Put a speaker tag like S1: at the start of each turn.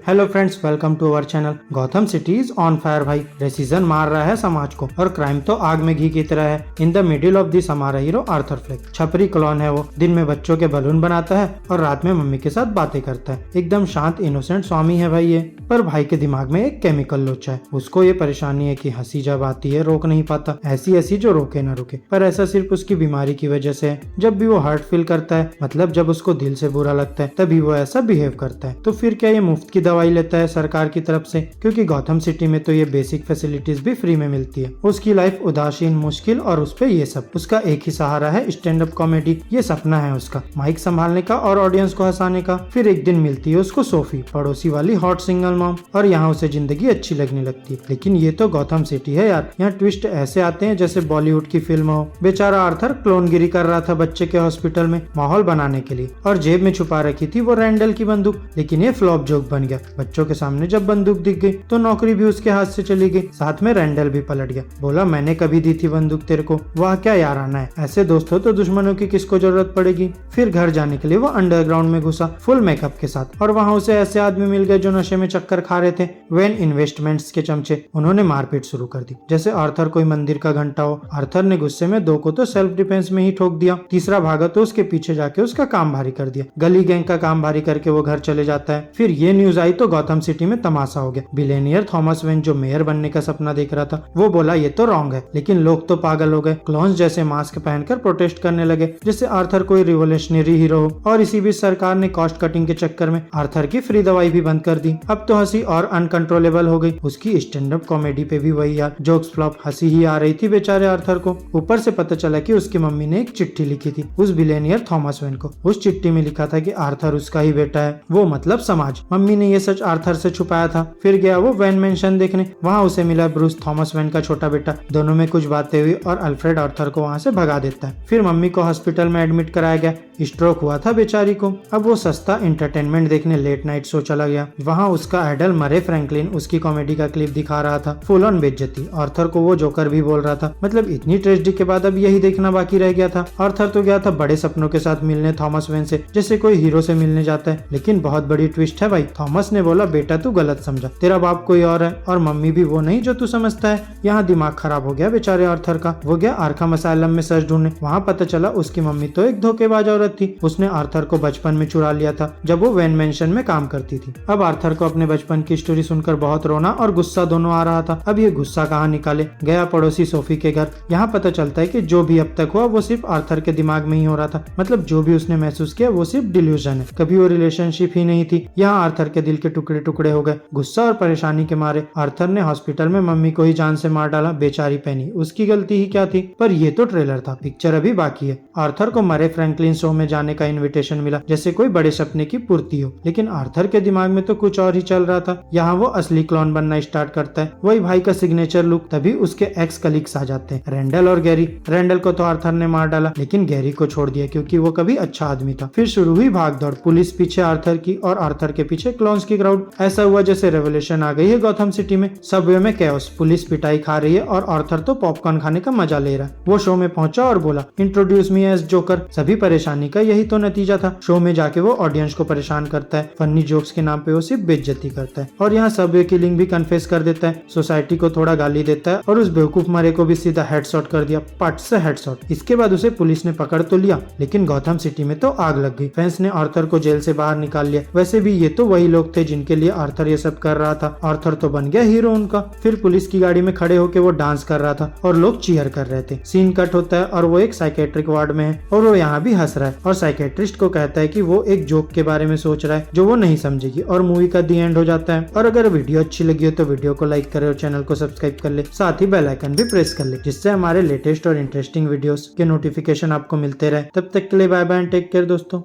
S1: Hello friends, welcome to our channel. Gotham city is on fire भाई। Racism मार रहा है समाज को और क्राइम तो आग में घी की तरह है। In the middle of this हमारा हीरो आर्थर फ्लेक छपरी क्लॉन है। वो दिन में बच्चों के बलून बनाता है और रात में मम्मी के साथ बातें करता है। एकदम शांत इनोसेंट स्वामी है भाई ये। पर भाई के दिमाग में एक केमिकल लोचा है। उसको ये परेशानी है कि हंसी जब आती है रोक नहीं पाता, ऐसी ऐसी जो रोके ना रुके। पर ऐसा सिर्फ उसकी बीमारी की वजह से है। जब भी वो हर्ट फील करता है, मतलब जब उसको दिल से बुरा लगता है, तभी वो ऐसा बिहेव करता है। तो फिर क्या ये मुफ्त की दवाई लेता है सरकार की तरफ से? क्योंकि गौथम सिटी में तो ये बेसिक फैसिलिटीज भी फ्री में मिलती है। उसकी लाइफ उदासीन, मुश्किल और उस पे ये सब। उसका एक ही सहारा है स्टैंड अप कॉमेडी। ये सपना है उसका, माइक संभालने का और ऑडियंस को हंसाने का। फिर एक दिन मिलती है उसको सोफी, पड़ोसी वाली हॉट सिंगल मॉम, और यहाँ उसे जिंदगी अच्छी लगने लगती है। लेकिन ये तो गौथम सिटी है यार। यहाँ ट्विस्ट ऐसे आते हैं जैसे बॉलीवुड की फिल्म हो। बेचारा आर्थर क्लोनगिरी कर रहा था बच्चे के हॉस्पिटल में माहौल बनाने के लिए, और जेब में छुपा रखी थी वो रैंडल की बंदूक। लेकिन ये फ्लॉप जोक बन गया। बच्चों के सामने जब बंदूक दिख गई तो नौकरी भी उसके हाथ से चली गई, साथ में रैंडल भी पलट गया। बोला मैंने कभी दी थी बंदूक तेरे को? वाह क्या याराना है। ऐसे दोस्त हो तो दुश्मनों की किसको जरूरत पड़ेगी। फिर घर जाने के लिए वो अंडरग्राउंड में घुसा फुल मेकअप के साथ, और वहाँ उसे ऐसे आदमी मिल गए जो नशे में चक्कर खा रहे थे। वेन इन्वेस्टमेंट्स के चमचे। उन्होंने मारपीट शुरू कर दी जैसे आर्थर कोई मंदिर का घंटा हो। आर्थर ने गुस्से में दो को तो सेल्फ डिफेंस में ही ठोक दिया, तीसरा भागा तो उसके पीछे जाके उसका काम भारी कर दिया। गली गैंग का काम भारी करके वो घर चले जाता है। फिर ये न्यूज आई तो गौथम सिटी में तमाशा हो गया। बिलियनियर थॉमस वेन जो मेयर बनने का सपना देख रहा था, वो बोला ये तो रॉन्ग है। लेकिन लोग तो पागल हो गए। क्लोन्स जैसे मास्क पहनकर प्रोटेस्ट करने लगे जैसे आर्थर कोई रिवोल्यूशनरी हीरो हो। और इसी बीच सरकार ने कॉस्ट कटिंग के चक्कर में आर्थर की फ्री दवाई भी बंद कर दी। अब तो हंसी और अनकंट्रोलेबल हो गई। उसकी स्टैंड अप कॉमेडी पे भी वही यार, जोक्स फ्लॉप। हंसी ही आ रही थी बेचारे आर्थर को। ऊपर से पता चला कि उसकी मम्मी ने एक चिट्ठी लिखी थी उस बिलियनियर थॉमस वेन को। उस चिट्ठी में लिखा था कि आर्थर उसका ही बेटा है, वो मतलब समाज। मम्मी ने ये सच आर्थर से छुपाया था। फिर गया वो वेन मेंशन देखने। वहाँ उसे मिला ब्रूस, थॉमस वेन का छोटा बेटा। दोनों में कुछ बातें हुई और अल्फ्रेड आर्थर को वहाँ से भगा देता है। फिर मम्मी को हॉस्पिटल में एडमिट कराया गया। स्ट्रोक हुआ था बेचारी को। अब वो सस्ता एंटरटेनमेंट देखने लेट नाइट शो चला गया। वहाँ उसका आइडल मरे फ्रैंकलिन उसकी कॉमेडी का क्लिप दिखा रहा था। फुल ऑन बेइज्जती। आर्थर को वो जोकर भी बोल रहा था। मतलब इतनी ट्रेजेडी के बाद अब यही देखना बाकी रह गया था। आर्थर तो गया था बड़े सपनों के साथ मिलने थॉमस वेन से, जैसे कोई हीरो से मिलने जाता है। लेकिन बहुत बड़ी ट्विस्ट है भाई। थॉमस ने बोला बेटा तू गलत समझा, तेरा बाप कोई और है और मम्मी भी वो नहीं जो तू समझता है। यहाँ दिमाग खराब हो गया बेचारे आर्थर का। वो गया आर्खम असाइलम में सच ढूंढने। वहाँ पता चला उसकी मम्मी तो एक धोखेबाज औरत थी। उसने आर्थर को बचपन में चुरा लिया था जब वो वेन मेंशन में काम करती थी। अब आर्थर को अपने बचपन की स्टोरी सुनकर बहुत रोना और गुस्सा दोनों आ रहा था। अब ये गुस्सा कहाँ निकाले? गया पड़ोसी सोफी के घर। यहाँ पता चलता है कि जो भी अब तक हुआ वो सिर्फ आर्थर के दिमाग में ही हो रहा था। मतलब जो भी उसने महसूस किया वो सिर्फ डिल्यूजन है, कभी वो रिलेशनशिप ही नहीं थी। यहाँ आर्थर के दिल के टुकड़े टुकड़े हो गए। गुस्सा और परेशानी के मारे आर्थर ने हॉस्पिटल में मम्मी को ही जान से मार डाला। बेचारी पेनी, उसकी गलती ही क्या थी? पर ये तो ट्रेलर था, पिक्चर अभी बाकी है। आर्थर को मरे फ्रैंकलिन शो में जाने का इनविटेशन मिला जैसे कोई बड़े सपने की पूर्ति हो। लेकिन आर्थर के दिमाग में तो कुछ और ही चल रहा था। यहाँ वो असली क्लॉन बनना स्टार्ट करता है, वही भाई का सिग्नेचर लुक। तभी उसके एक्स कलीग्स आ जाते हैं, रैंडल और गैरी। रैंडल को तो आर्थर ने मार डाला, लेकिन गैरी को छोड़ दिया क्योंकि वो कभी अच्छा आदमी था। फिर शुरू हुई भागदौड़, पुलिस पीछे आर्थर की और आर्थर के पीछे क्लॉन्स की क्राउड। ऐसा हुआ जैसे रेवोल्यूशन आ गई है गौथम सिटी में। सबवे में कैओस, पुलिस पिटाई खा रही है और आर्थर तो पॉपकॉर्न खाने का मजा ले रहा है। वो शो में पहुंचा और बोला इंट्रोड्यूस मी एज जोकर। सभी परेशानी का यही तो नतीजा था। शो में जाके वो ऑडियंस को परेशान करता है। फनी जोक्स के नाम पे वो सिर्फ बेइज्जती करता है। और यहाँ सबवे किलिंग भी कन्फेस कर देता है। सोसाइटी को थोड़ा गाली देता है और उस बेवकूफ मरे को भी सीधा हेडशॉट कर दिया, पट से हेडशॉट। इसके बाद उसे पुलिस ने पकड़ तो लिया, लेकिन गौथम सिटी में तो आग लग गई। फैंस ने आर्थर को जेल से बाहर निकाल लिया। वैसे भी ये तो वही लोग थे जिनके लिए आर्थर ये सब कर रहा था। आर्थर तो बन गया हीरो उनका। फिर पुलिस की गाड़ी में खड़े होके वो डांस कर रहा था और लोग चीयर कर रहे थे। सीन कट होता है और वो एक साइकेट्रिक वार्ड में है और वो यहाँ भी हंस रहा है और साइकेट्रिस्ट को कहता है कि वो एक जोक के बारे में सोच रहा है जो वो नहीं समझेगी। और मूवी का दी एंड हो जाता है। और अगर वीडियो अच्छी लगी हो तो वीडियो को लाइक करे और चैनल को सब्सक्राइब कर ले, साथ ही बेल आइकन भी प्रेस कर ले, जिससे हमारे लेटेस्ट और इंटरेस्टिंग वीडियोस के नोटिफिकेशन आपको मिलते रहे। तब तक के लिए bye bye and take care दोस्तों।